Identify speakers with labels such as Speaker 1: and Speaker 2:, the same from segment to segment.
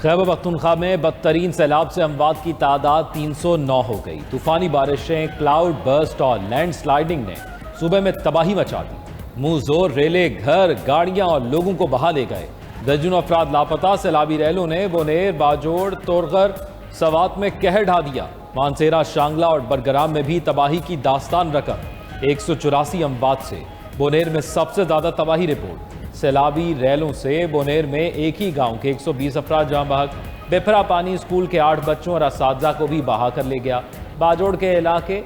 Speaker 1: خیبر پختونخوا میں بدترین سیلاب سے اموات کی تعداد 309 ہو گئی۔ طوفانی بارشیں، کلاؤڈ برسٹ اور لینڈ سلائیڈنگ نے صوبے میں تباہی مچا دی۔ منہ زور ریلے، گھر، گاڑیاں اور لوگوں کو بہا لے گئے۔ درجنوں افراد لاپتہ۔ سیلابی ریلوں نے بونیر، باجوڑ، تورغر، سوات میں قہر ڈھا دیا۔ مانسیرا، شانگلہ اور بڑگرام میں بھی تباہی کی داستان رقم۔ 184 اموات سے بونیر میں سب سے زیادہ تباہی رپورٹ۔ سیلابی ریلوں سے بونیر میں ایک ہی گاؤں کے 120 افراد جاں بحق۔ بپھرا پانی اسکول کے 8 بچوں اور اساتذہ کو بھی بہا کر لے گیا۔ باجوڑ کے علاقے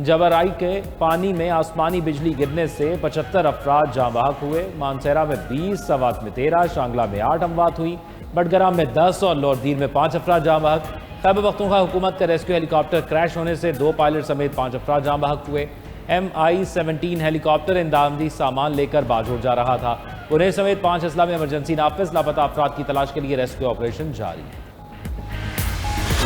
Speaker 1: جبرائی کے پانی میں آسمانی بجلی گرنے سے 75 افراد جاں بحق ہوئے۔ مانسیرا میں 20، سوات میں 13، شانگلہ میں 8 اموات ہوئی۔ بڑگرام میں 10 اور لوردیر میں 5 افراد جاں بحق۔ خیبر پختونخوا حکومت کا ریسکیو ہیلی کاپٹر کریش ہونے سے 2 پائلٹ سمیت 5 افراد جاں بحق ہوئے۔ MI-17 ہیلی کاپٹر امدادی سامان لے کر باجوڑ جا رہا تھا۔ انہیں سمیت 5 اضلاع میں ایمرجنسی نافذ۔ لاپتہ افراد کی تلاش کے لیے ریسکیو آپریشن جاری۔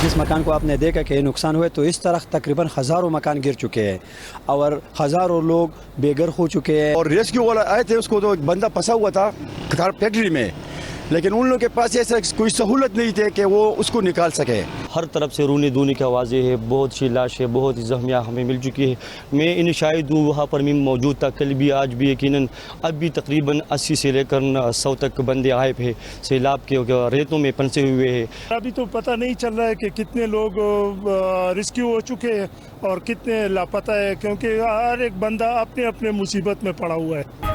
Speaker 2: جس مکان کو آپ نے دیکھا کہ نقصان ہوئے تو اس طرح تقریباً ہزاروں مکان گر چکے ہیں اور ہزاروں لوگ بے گھر ہو چکے ہیں۔
Speaker 3: اور ریسکیو والا آئے تھے، اس کو تو بندہ پھنسا ہوا تھا فیکٹری میں، لیکن ان لوگوں کے پاس ایسا کوئی سہولت نہیں تھی کہ وہ اس کو نکال سکے۔
Speaker 4: ہر طرف سے رونے دھونے کی آوازیں ہیں، بہت سی لاشیں، بہت ہی زخمیاں ہمیں مل چکی ہے۔ میں ان شاہد ہوں، وہاں پر میں موجود تھا کل بھی، آج بھی یقیناً اب بھی تقریباً 80 سے لے کر 100 تک بندے آئے ہیں، سیلاب کے ریتوں میں پھنسے ہوئے ہیں۔
Speaker 5: ابھی تو پتہ نہیں چل رہا ہے کہ کتنے لوگ ریسکیو ہو چکے ہیں اور کتنے لاپتہ ہے، کیونکہ ہر ایک بندہ اپنے اپنے مصیبت میں پڑا ہوا ہے۔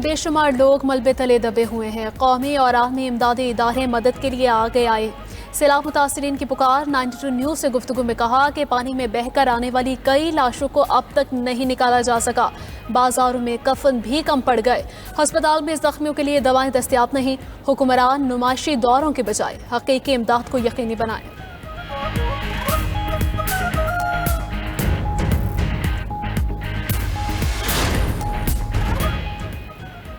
Speaker 6: بے شمار لوگ ملبے تلے دبے ہوئے ہیں۔ قومی اور عالمی امدادی ادارے مدد کے لیے آگے آئے۔ سیلاب متاثرین کی پکار۔ 92 نیوز سے گفتگو میں کہا کہ پانی میں بہہ کر آنے والی کئی لاشوں کو اب تک نہیں نکالا جا سکا۔ بازاروں میں کفن بھی کم پڑ گئے۔ ہسپتال میں زخمیوں کے لیے دوائیں دستیاب نہیں۔ حکمران نمائشی دوروں کے بجائے حقیقی امداد کو یقینی بنائیں۔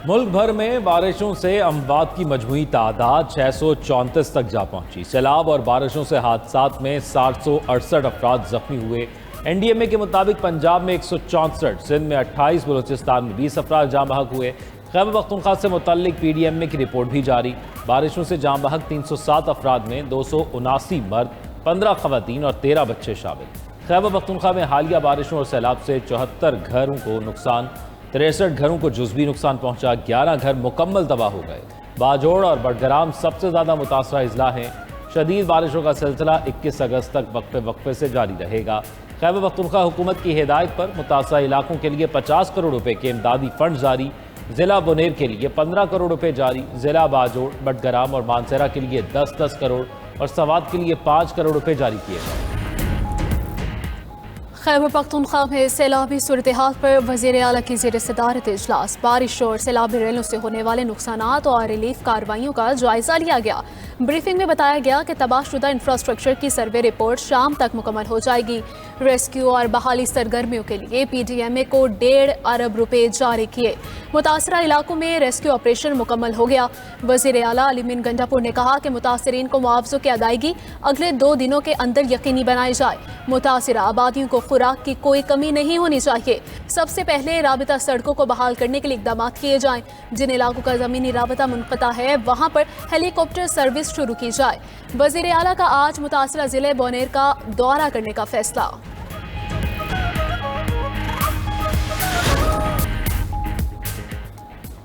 Speaker 1: ملک بھر میں بارشوں سے اموات کی مجموعی تعداد 634 تک جا پہنچی۔ سیلاب اور بارشوں سے حادثات میں 768 افراد زخمی ہوئے۔ NDMA کے مطابق پنجاب میں 164، سندھ میں 28، بلوچستان میں 20 افراد جاں بحق ہوئے۔ خیبر پختونخوا سے متعلق PDMA کی رپورٹ بھی جاری۔ بارشوں سے جاں بحق 307 افراد میں 279 مرد، 15 خواتین اور 13 بچے شامل۔ خیبر پختونخوا میں حالیہ بارشوں اور سیلاب سے 74 گھروں کو نقصان، 63 گھروں کو جزوی نقصان پہنچا، 11 گھر مکمل تباہ ہو گئے۔ باجوڑ اور بڑگرام سب سے زیادہ متاثرہ اضلاع ہیں۔ شدید بارشوں کا سلسلہ 21 اگست تک وقفے سے جاری رہے گا۔ خیبر پختونخوا حکومت کی ہدایت پر متاثرہ علاقوں کے لیے 50 کروڑ روپے کے امدادی فنڈ جاری۔ ضلع بونیر کے لیے 15 کروڑ روپے جاری۔ ضلع باجوڑ، بڑگرام اور مانسیرا کے لیے 10 کروڑ اور سوات کے لیے 5 کروڑ روپے جاری کیے گئے۔
Speaker 6: خیبر پختونخوا میں سیلابی صورتحال پر وزیر اعلیٰ کی زیر صدارت اجلاس۔ بارش اور سیلابی ریلوں سے ہونے والے نقصانات اور ریلیف کارروائیوں کا جائزہ لیا گیا۔ بریفنگ میں بتایا گیا کہ تباہ شدہ انفراسٹرکچر کی سروے رپورٹ شام تک مکمل ہو جائے گی۔ ریسکیو اور بحالی سرگرمیوں کے لیے PDMA کو 1.5 ارب روپے جاری کیے۔ متاثرہ علاقوں میں ریسکیو آپریشن مکمل ہو گیا۔ وزیر اعلیٰ علیمین گنڈاپور نے کہا کہ متاثرین کو معاوضوں کی ادائیگی اگلے 2 دنوں کے اندر یقینی بنائی جائے۔ متاثرہ آبادیوں کو خوراک کی کوئی کمی نہیں ہونی چاہیے۔ سب سے پہلے رابطہ سڑکوں کو بحال کرنے کے لیے اقدامات کیے جائیں۔ جن علاقوں کا زمینی رابطہ منقطع ہے وہاں پر ہیلی کاپٹر سروس شروع کی جائے۔ وزیر اعلیٰ کا آج متاثرہ ضلع بونیر کا دورہ کرنے کا فیصلہ۔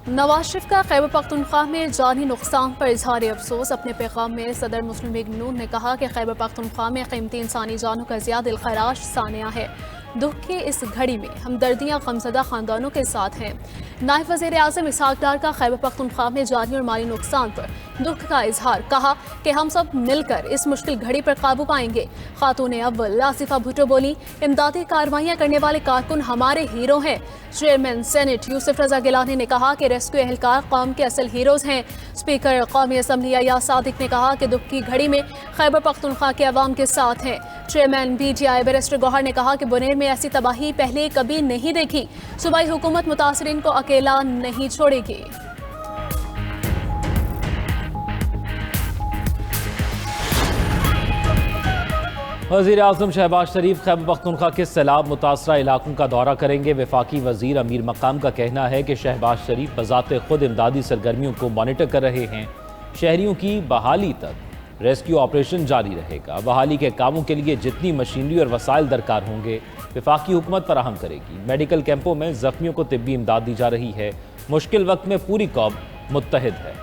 Speaker 6: نواز شریف کا خیبر پختونخوا میں جانی نقصان پر اظہار افسوس۔ اپنے پیغام میں صدر مسلم لیگ نون نے کہا کہ خیبر پختونخوا میں قیمتی انسانی جانوں کا زیادہ دلخراش سانحہ ہے۔ دکھ کی اس گھڑی میں ہمدردیاں غمزدہ خاندانوں کے ساتھ ہیں۔ نائب وزیر اعظم اسحاق ڈار کا خیبر پختونخوا میں جانی اور مالی نقصان پر دکھ کا اظہار، کہا کہ ہم سب مل کر اس مشکل گھڑی پر قابو پائیں گے۔ خاتون اول آصفہ بھٹو بولی، امدادی کارروائیاں کرنے والے کارکن ہمارے ہیرو ہیں۔ چیئرمین سینٹ یوسف رضا گیلانی نے کہا کہ ریسکیو اہلکار قوم کے اصل ہیروز ہیں۔ اسپیکر قومی اسمبلی ایاز صادق نے کہا کہ دکھ کی گھڑی میں خیبر پختونخوا کے عوام کے ساتھ ہیں۔ چیئرمین BTI بیرسٹر گوہر نے کہا کہ بونیر میں ایسی تباہی پہلے کبھی نہیں دیکھی۔ صوبائی حکومت متاثرین کو اکیلا نہیں چھوڑے گی۔
Speaker 1: وزیر اعظم شہباز شریف خیبر پختونخوا کے سیلاب متاثرہ علاقوں کا دورہ کریں گے۔ وفاقی وزیر امیر مقام کا کہنا ہے کہ شہباز شریف بذات خود امدادی سرگرمیوں کو مانیٹر کر رہے ہیں۔ شہریوں کی بحالی تک ریسکیو آپریشن جاری رہے گا۔ بحالی کے کاموں کے لیے جتنی مشینری اور وسائل درکار ہوں گے وفاقی حکومت فراہم کرے گی۔ میڈیکل کیمپوں میں زخمیوں کو طبی امداد دی جا رہی ہے۔ مشکل وقت میں پوری قوم متحد ہے۔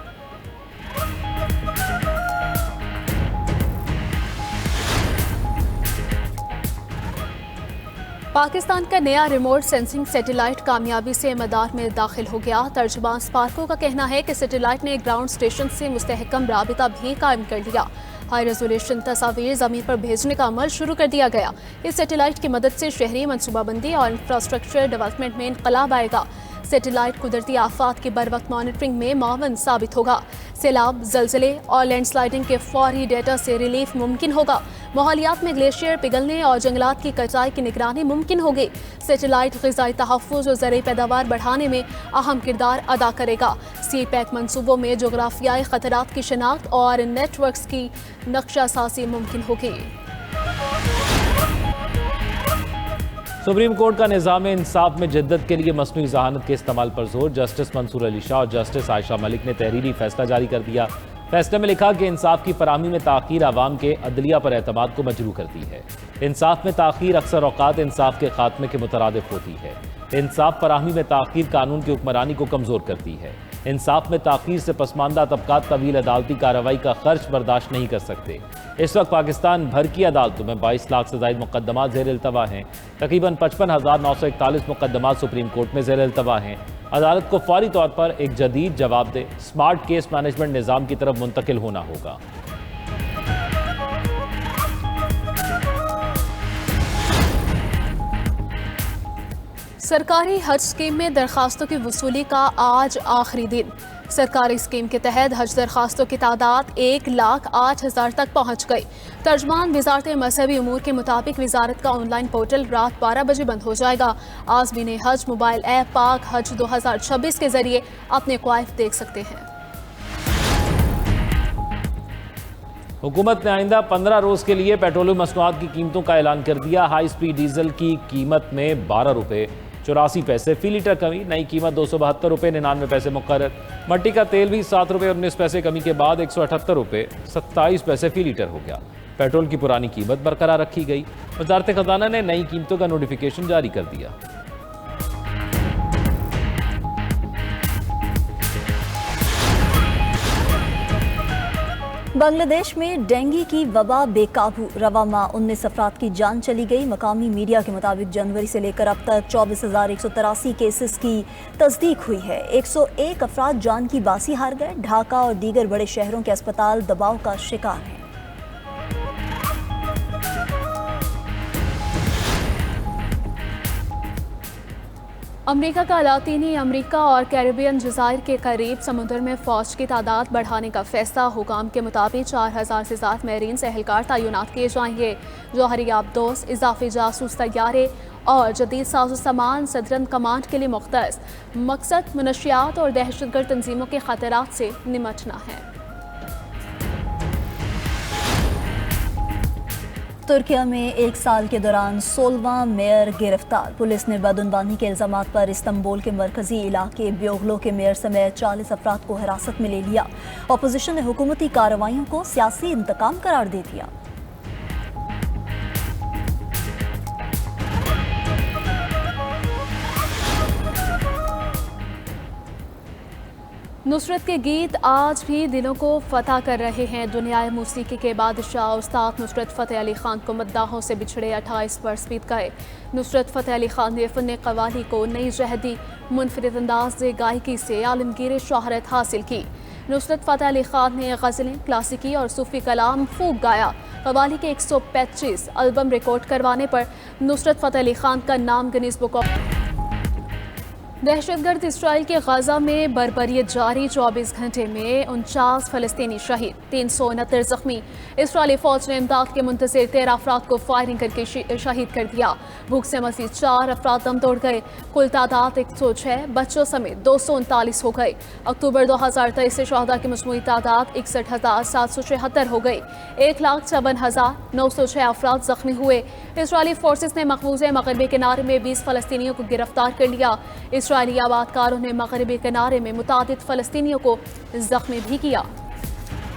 Speaker 6: پاکستان کا نیا ریموٹ سینسنگ سیٹلائٹ کامیابی سے مدار میں داخل ہو گیا۔ ترجمان اسپارکو کا کہنا ہے کہ سیٹلائٹ نے گراؤنڈ اسٹیشن سے مستحکم رابطہ بھی قائم کر لیا۔ ہائی ریزولیوشن تصاویر زمین پر بھیجنے کا عمل شروع کر دیا گیا۔ اس سیٹلائٹ کی مدد سے شہری منصوبہ بندی اور انفراسٹرکچر ڈیولپمنٹ میں انقلاب آئے گا۔ سیٹلائٹ قدرتی آفات کی بروقت مانیٹرنگ میں معاون ثابت ہوگا۔ سیلاب، زلزلے اور لینڈ سلائڈنگ کے فوری ڈیٹا سے ریلیف ممکن ہوگا۔ ماحولیات میں گلیشیئر پگھلنے اور جنگلات کی کٹائی کی نگرانی ممکن ہوگی۔ سیٹلائٹ غذائی تحفظ اور زرعی پیداوار بڑھانے میں اہم کردار ادا کرے گا۔ سی پیک منصوبوں میں جغرافیائی خطرات کی شناخت اور نیٹ ورکس کی نقشہ سازی ممکن ہوگی۔
Speaker 1: سپریم کورٹ کا نظام انصاف میں جدت کے لیے مصنوعی ذہانت کے استعمال پر زور۔ جسٹس منصور علی شاہ اور جسٹس عائشہ ملک نے تحریری فیصلہ جاری کر دیا۔ فیصلے میں لکھا کہ انصاف کی فراہمی میں تاخیر عوام کے عدلیہ پر اعتماد کو مجروح کرتی ہے۔ انصاف میں تاخیر اکثر اوقات انصاف کے خاتمے کے مترادف ہوتی ہے۔ انصاف فراہمی میں تاخیر قانون کی حکمرانی کو کمزور کرتی ہے۔ انصاف میں تاخیر سے پسماندہ طبقات طویل عدالتی کارروائی کا خرچ برداشت نہیں کر سکتے۔ اس وقت پاکستان بھر کی عدالتوں میں 22 لاکھ سے زائد مقدمات زیر التوا ہیں۔ تقریباً 55,941 مقدمات سپریم کورٹ میں زیر التوا ہیں۔ عدالت کو فوری طور پر ایک جدید جواب دہ سمارٹ کیس مینجمنٹ نظام کی طرف منتقل ہونا ہوگا۔
Speaker 6: سرکاری حج اسکیم میں درخواستوں کی وصولی کا آج آخری دن۔ سرکاری اسکیم کے تحت حج درخواستوں کی تعداد 1,08,000 تک پہنچ گئی۔ ترجمان وزارت مذہبی امور کے مطابق وزارت کا آن لائن پورٹل رات 12 بجے بند ہو جائے گا۔ عازمین حج موبائل ایپ پاک حج 2026 کے ذریعے اپنے کوائف دیکھ سکتے ہیں۔
Speaker 1: حکومت نے آئندہ 15 روز کے لیے پیٹرولیم مصنوعات کی قیمتوں کا اعلان کر دیا۔ ہائی سپیڈ ڈیزل کی قیمت میں 12 روپے 84 پیسے فی لیٹر کمی، نئی قیمت 272 روپے 99 پیسے مقرر۔ مٹی کا تیل بھی 7 روپے 19 پیسے کمی کے بعد 178 روپے 27 پیسے فی لیٹر ہو گیا۔ پیٹرول کی پرانی قیمت برقرار رکھی گئی۔ وزارت خزانہ نے نئی قیمتوں کا نوٹیفیکیشن جاری کر دیا۔
Speaker 7: بنگلہ دیش میں ڈینگی کی وبا بے قابو، رواں ماہ 19 افراد کی جان چلی گئی۔ مقامی میڈیا کے مطابق جنوری سے لے کر اب تک 24,183 کیسز کی تصدیق ہوئی ہے۔ 101 افراد جان کی باسی ہار گئے۔ ڈھاکہ اور دیگر بڑے شہروں کے اسپتال دباؤ کا شکار ہیں۔
Speaker 6: امریکہ کا لاطینی امریکہ اور کیریبین جزائر کے قریب سمندر میں فوج کی تعداد بڑھانے کا فیصلہ۔ حکام کے مطابق 4,000 سے زائد میرینز اہلکار تعینات کیے جائیں گے۔ جوہری آبدوز، اضافی جاسوس طیارے اور جدید ساز و سامان صدرن کمانڈ کے لیے مختص۔ مقصد منشیات اور دہشت گرد تنظیموں کے خطرات سے نمٹنا ہے۔
Speaker 7: ترکیہ میں ایک سال کے دوران 16واں میئر گرفتار۔ پولیس نے بدعنوانی کے الزامات پر استنبول کے مرکزی علاقے بیوغلو کے میئر سمیت 40 افراد کو حراست میں لے لیا۔ اپوزیشن نے حکومتی کارروائیوں کو سیاسی انتقام قرار دے دیا۔
Speaker 6: نصرت کے گیت آج بھی دلوں کو فتح کر رہے ہیں۔ دنیائے موسیقی کے بادشاہ استاد نصرت فتح علی خان کو مداحوں سے بچھڑے 28 برس بیت گئے۔ نصرت فتح علی خان نے فن قوالی کو نئی جہت دی، منفرد انداز گائیکی سے عالمگیر شہرت حاصل کی۔ نصرت فتح علی خان نے غزلیں، کلاسیکی اور صوفی کلام خوب گایا۔ قوالی کے 125 البم ریکارڈ کروانے پر نصرت فتح علی خان کا نام گنیز بک آف دہشت گرد اسرائیل کے غزہ میں بربریت جاری۔ 24 گھنٹے میں 49 فلسطینی شہید، 369 زخمی۔ اسرائیلی فوج نے امداد کے منتظر 13 افراد کو فائرنگ کر کے شہید کر دیا۔ بھوک سے مزید 4 افراد دم توڑ گئے۔ کل تعداد 106 بچوں سمیت 239 ہو گئے۔ اکتوبر 2023 سے شہداء کی مجموعی تعداد 61,776 ہو گئی۔ 1,56,906 افراد زخمی ہوئے۔ اسرائیلی فورسز نے مقبوضہ مغربی کنارے میں 20 فلسطینیوں کو گرفتار کر لیا۔ اسرائیلی آباد کاروں نے مغربی کنارے میں متعدد فلسطینیوں کو زخمی بھی کیا۔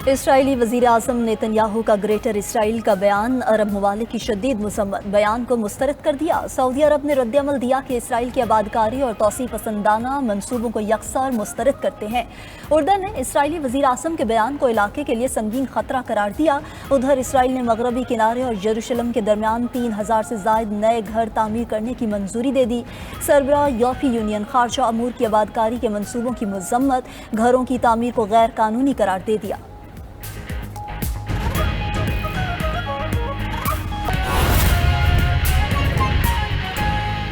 Speaker 7: اسرائیلی وزیر اعظم نیتن کا گریٹر اسرائیل کا بیان عرب ممالک کی شدید مذمت، بیان کو مسترد کر دیا۔ سعودی عرب نے رد عمل دیا کہ اسرائیل کی آبادکاری اور توسیع پسندانہ منصوبوں کو یکساں اور مسترد کرتے ہیں۔ اردن نے اسرائیلی وزیر اعظم کے بیان کو علاقے کے لیے سنگین خطرہ قرار دیا۔ ادھر اسرائیل نے مغربی کنارے اور یروشلم کے درمیان 3000 سے زائد نئے گھر تعمیر کرنے کی منظوری دے دی۔ سربراہ یورپی یونین خارجہ امور کی آبادکاری کے منصوبوں کی مذمت، گھروں کی تعمیر کو غیر قانونی قرار دے دیا۔